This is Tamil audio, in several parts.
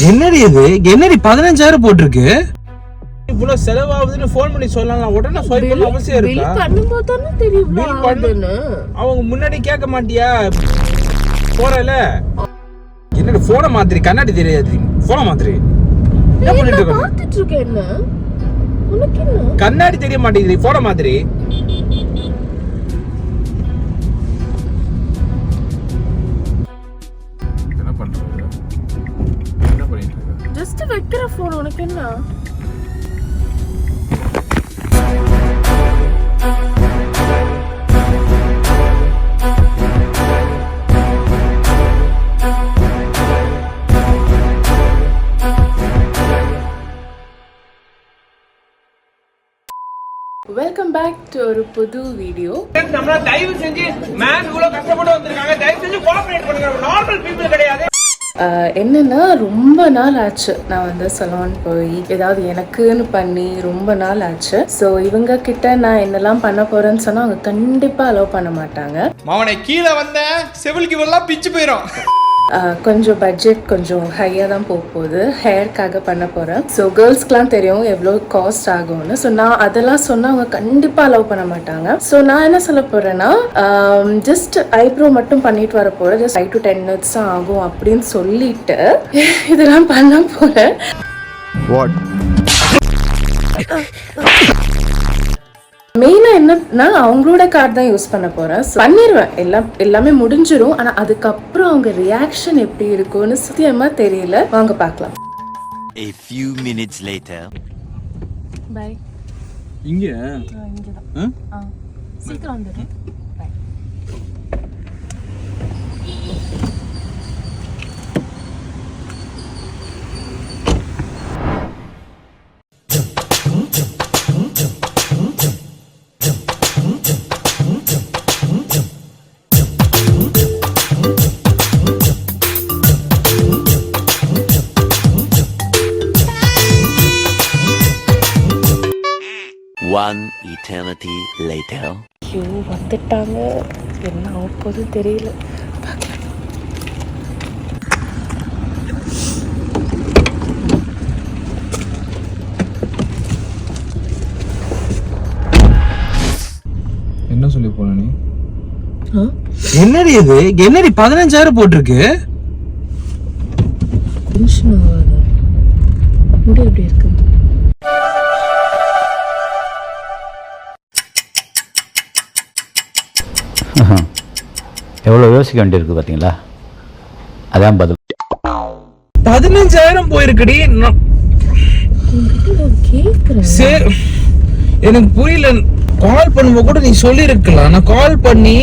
என்னடி இது? என்னடி 15,000 போட்டிருக்கு? இவ்வளவு செலவாகுதுன்னு போன் பண்ணி சொல்லலாம். உடனே ஸ்வைப் பண்ண அவசியம் இருக்கா? பில் பண்ணும்போது தானே தெரியும் இவ்வளவு ஆகுதுன்னு. அவங்க முன்னாடி கேட்க மாட்டியா? போறல என்னடி போன மாதிரி கண்ணாடி தெரியாது. போன மாதிரி என்ன பண்ணிட்டு இருக்க? பார்த்துட்டு இருக்க. என்ன உனக்கு என்ன கண்ணாடி தெரிய மாட்டேங்குது. போன மாதிரி என்ன பண்றது? என்ன பண்ணிட்டு இருக்க? ஜஸ்ட் வைக்கிற போன். உனக்கு என்ன? வெல்கம் பேக் டு ஒரு புது வீடியோ. நம்மள தயவு செஞ்சு மேன் இவ்வளவு கஷ்டப்பட்டு வந்திருக்காங்க. தயவு செஞ்சு கோஆபரேட் பண்ணுங்க. நார்மல் பீப்பிள் கிடையாது. என்னன்னா ரொம்ப நாள் ஆச்சு நான் வந்து சலூன் போய் ஏதாவது எனக்குன்னு பண்ணி ரொம்ப நாள் ஆச்சு. ஸோ இவங்க கிட்ட நான் என்னெல்லாம் பண்ண போறேன்னு சொன்னா அவங்க கண்டிப்பா அலோவ் பண்ண மாட்டாங்க. மாவனை கீழே வந்த செவிலுக்கு இவெல்லாம் பிச்சு போயிடும். கொஞ்சம் பட்ஜெட் கொஞ்சம் ஹையாக தான் போகுது. ஹேர்க்காக பண்ண போகிறேன். ஸோ கேர்ள்ஸ்க்குலாம் தெரியும் எவ்வளோ காஸ்ட் ஆகும்னு. ஸோ நான் அதெல்லாம் சொன்னால் அவங்க கண்டிப்பாக அலோவ் பண்ண மாட்டாங்க. ஸோ நான் என்ன சொல்ல போகிறேன்னா ஜஸ்ட் ஐப்ரோ மட்டும் பண்ணிட்டு வர போகிறேன். ஜஸ்ட் 5 to 10 minutes தான் ஆகும் அப்படின்னு சொல்லிட்டு இதெல்லாம் பண்ண போகிறேன். மெயினா என்னன்னா அவங்களோட கார்டு தான் யூஸ் பண்ண போறேன். பண்ணிடுவேன், எல்லாமே முடிஞ்சிடும். ஆனா அதுக்கப்புறம் அவங்க ரியாக்ஷன் எப்படி இருக்கும்னு சத்தியமா தெரியல. வாங்க பார்க்கலாம். A few minutes later. Bye. இங்க இங்கதான். சீக்கிரம் வந்துடு. பை. One eternity later. ஐயோ வந்துட்டாங்க. என்ன ஆகுது தெரியல. பார்க்கலாம். என்ன சொல்லி போன நீ? என்னடி இது? என்னடி 15,000 போட்டிருக்கு? டென்ஷன் ஆகாத. முடி எப்படி இருக்கு? எவ்வளோ யோசிக்க வேண்டியிருக்கு பார்த்தீங்களா? அதான் பதில். 15,000 போயிருக்குடி. எனக்கு புரியல. கால் பண்ணும்போது கூட நீ சொல்லி இருக்கலாம். நான் கால் பண்ணி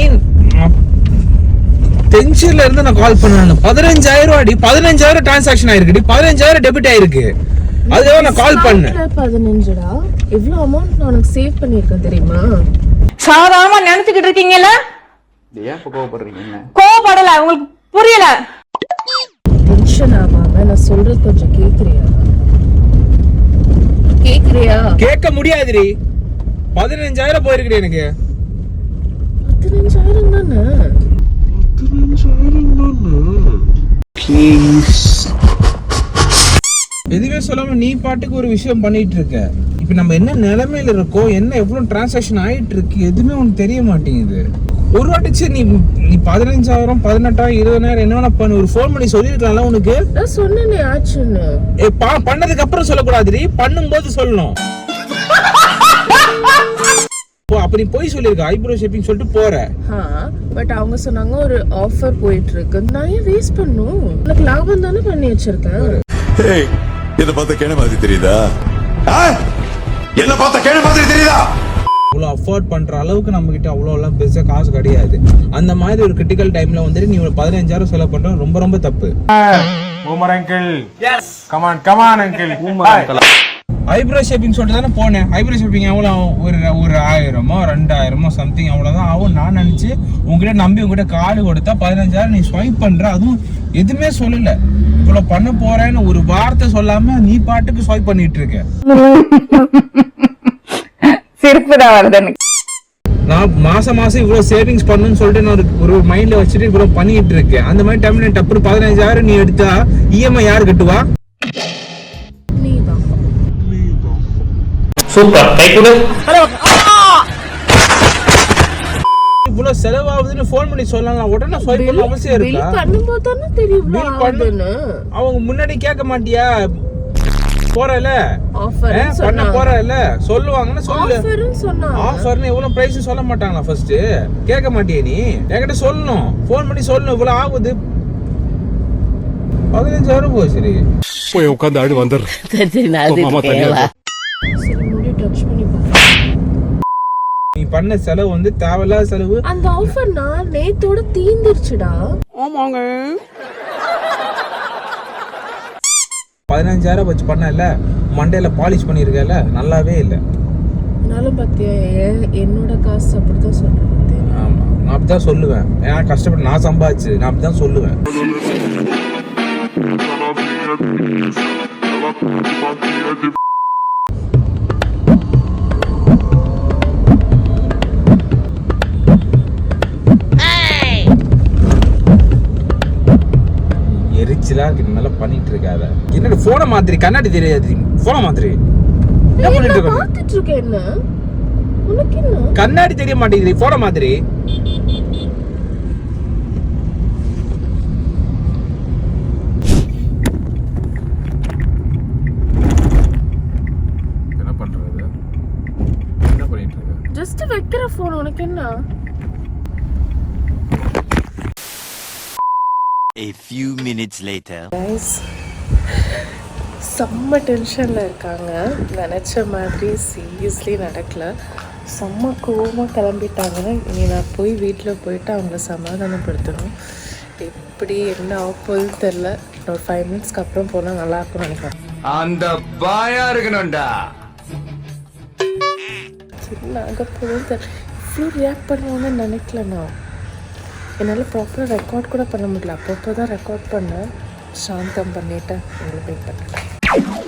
டென்ஷன்ல இருந்து நான் கால் பண்ணேன். 15,000 அடி 15,000 டிரான்சாக்ஷன் ஆயிருக்குடி. 15,000 டெபிட் ஆயிருக்கு. அதுதான் நான் கால் பண்ணேன். 15டா? இவ்ளோ அமௌண்ட் நான் உனக்கு சேவ் பண்ணிருக்கேன் தெரியுமா? சாதாரணமா நினைச்சுக்கிட்டு இருக்கீங்கல்ல? ஏன் இப்போ கோவப்படுறீங்க? கோவப்படல, உங்களுக்கு புரியல. டென்ஷன் ஆகாம நான் சொல்றது கொஞ்சம் கேக்குறியா? கேட்க முடியாதுடி. 15,000 போயிருக்குடி எனக்கு. 15,000 தானே? 15,000 தானே? ப்ளீஸ். எதுவே சொல்லாம நீ பாட்டுக்கு ஒரு விஷயம் பண்ணிட்டு இருக்க. இப்ப நம்ம என்ன நிலைமையில இருக்கோம், என்ன எவ்வளவு டிரான்சாக்ஷன் ஆயிட்டு இருக்கு, எதுவுமே உனக்கு தெரிய மாட்டேங்குது. ஒரு வாட்டிச்சு நீ 15,000 18,000 20,000 என்ன வேணா பண்ணு. ஒரு ஃபோன் பண்ணி சொல்லிருக்கலாம்ல உனக்கு. நான் சொன்னேனே ஆச்சுன்னு. பண்ணதுக்கு அப்புறம் சொல்லக்கூடாதுடி, பண்ணும்போது சொல்லணும். அப்ப நீ போய் சொல்லிருக்க ஐப்ரோ ஷேப்பிங் சொல்லிட்டு போற. பட் அவங்க சொன்னாங்க ஒரு ஆஃபர் போயிட்டு இருக்கு. நான் ஏன் வேஸ்ட் பண்ணும்? எனக்கு லாபம் தானே பண்ணி வச்சிருக்கேன். ஏய், இத பார்த்த கேன மாதிரி தெரியுதா? என்ன பார்த்த கேன மாதிரி தெரியுதா? அவ்வளோ அஃபோர்ட் பண்ற அளவுக்கு நம்ம கிட்ட அவ்வளோ எல்லாம் பெருசா காசு கிடையாது. அந்த மாதிரி ஒரு கிரிட்டிக்கல் டைம்ல வந்துட்டு நீ ஒரு 15,000 செலவு பண்ற ரொம்ப ரொம்ப தப்பு. Boomer uncle. Yes. Come on uncle. Boomer uncle. Eyebrow shaping சொல்லிட்டு தானே போனேன். ஐப்ரோ ஷேப்பிங் எவ்வளோ ஒரு 1000மோ 2000மோ சம்திங் அவ்வளோதான் ஆகும் நான் நினச்சி உங்ககிட்ட நம்பி உங்ககிட்ட கார்டு கொடுத்தா 15,000 நீ ஸ்வைப் பண்ற. அதுவும் எதுவுமே சொல்லல. இவ்வளோ பண்ண போறேன்னு ஒரு வார்த்தை சொல்லாம நீ பாட்டுக்கு ஸ்வைப் பண்ணிட்டு இருக்க. சிரிப்பு தான் வருது எனக்கு. நான் மாசம் இவ்வளவு சேவிங்ஸ் பண்ணணும்னு சொல்லிட்டு நான் ஒரு மைண்ட்ல வச்சுட்டு இவ்வளவு பண்ணிட்டு இருக்கேன். அந்த மாதிரி டைம்ல டப்பு 15,000 நீ எடுத்தா இஎம்ஐ யாரு கட்டுவா? சூப்பர், கை கொடு. இவ்வளவு செலவாகுதுன்னு ஃபோன் பண்ணி சொல்லலாம். உடனே ஸ்வைப் பண்ண அவசியம் பில் இருக்கா? பண்ணும்போது தானே தெரியும் இவ்வளோ பில் பண்ணு. ஆகுதுன்னு. அவங்க முன்னாடி கேட்க மாட்டியா? போறல ஆஃபர் பண்ண சொன்னாங்க. போறல சொல்லுவாங்கன்னு சொல்லு. ஆஃபர்னு சொன்னாங்க. ஆஃபர்னு எவ்வளவு பிரைஸ் சொல்ல மாட்டாங்களா? ஃபர்ஸ்ட் கேட்க மாட்டியா நீ? என்கிட்ட சொல்லணும், ஃபோன் பண்ணி சொல்லணும் இவ்வளவு ஆகுது. 15,000 போய் சரி போய் உட்காந்து ஆடு வந்துடுறேன். மாமா தனியா சரி முடி டச் பண்ணி பாரு. நீ பண்ண செலவு வந்து தேவையில்லாத செலவு. அந்த ஆஃபர்னா நேத்தோட தீந்துருச்சுடா. 15,000 வச்சு பண்ணல, மண்டையில பாலிஷ் பண்ணிருக்கல, நல்லாவே இல்ல. என்னாலும் பாத்தியா என்னோட காசு அப்படிதான் சொல்றேன். ஆமா, நான் அப்படிதான் சொல்லுவேன். ஏன்னா கஷ்டப்பட்டு நான் சம்பாதிச்சு நான் அப்படிதான் சொல்லுவேன். எரிச்சலா இருக்கு, நல்லா பண்ணிட்டு இருக்காத. என்னோட போன மாதிரி கண்ணாடி தெரியாது, போன மாதிரி என்ன பண்ணிட்டு இருக்க? பாத்துட்டு இருக்கேன். என்ன உனக்கு என்ன கண்ணாடி தெரிய மாட்டேங்குது, போன மாதிரி. என்ன பண்றது? என்ன பண்ணிட்டு இருக்க? ஜஸ்ட் வைக்கிற போன். உனக்கு என்ன? A few minutes later. Guys செம்ம டென்ஷனில் இருக்காங்க. நினச்ச மாதிரி சீரியஸ்லி நடக்கல. செம்ம கோவமாக கிளம்பிட்டாங்கன்னா இனி நான் போய் வீட்டில் போயிட்டு அவங்கள சமாதானப்படுத்தணும். எப்படி என்ன ஆகப்போகுதுன்னு தெரில. ஒரு 5 மினிட்ஸ்க்கு அப்புறம் போனால் நல்லாயிருக்கும்னு நினைக்கிறேன். அந்த பாயா இருக்கணும்டா. என்ன ஆக போகுதுன்னு தெரியல. இவ்வளோ ரியாக்ட் பண்ணுவாங்கன்னு நினைக்கல. நான் என்னால் ப்ராப்பராக ரெக்கார்ட் கூட பண்ண முடியல. அப்பப்போ தான் ரெக்கார்ட் பண்ணேன். சாந்தம் பண்ணிவிட்டு உங்களுக்கு வெயிட் பண்ணுறேன்.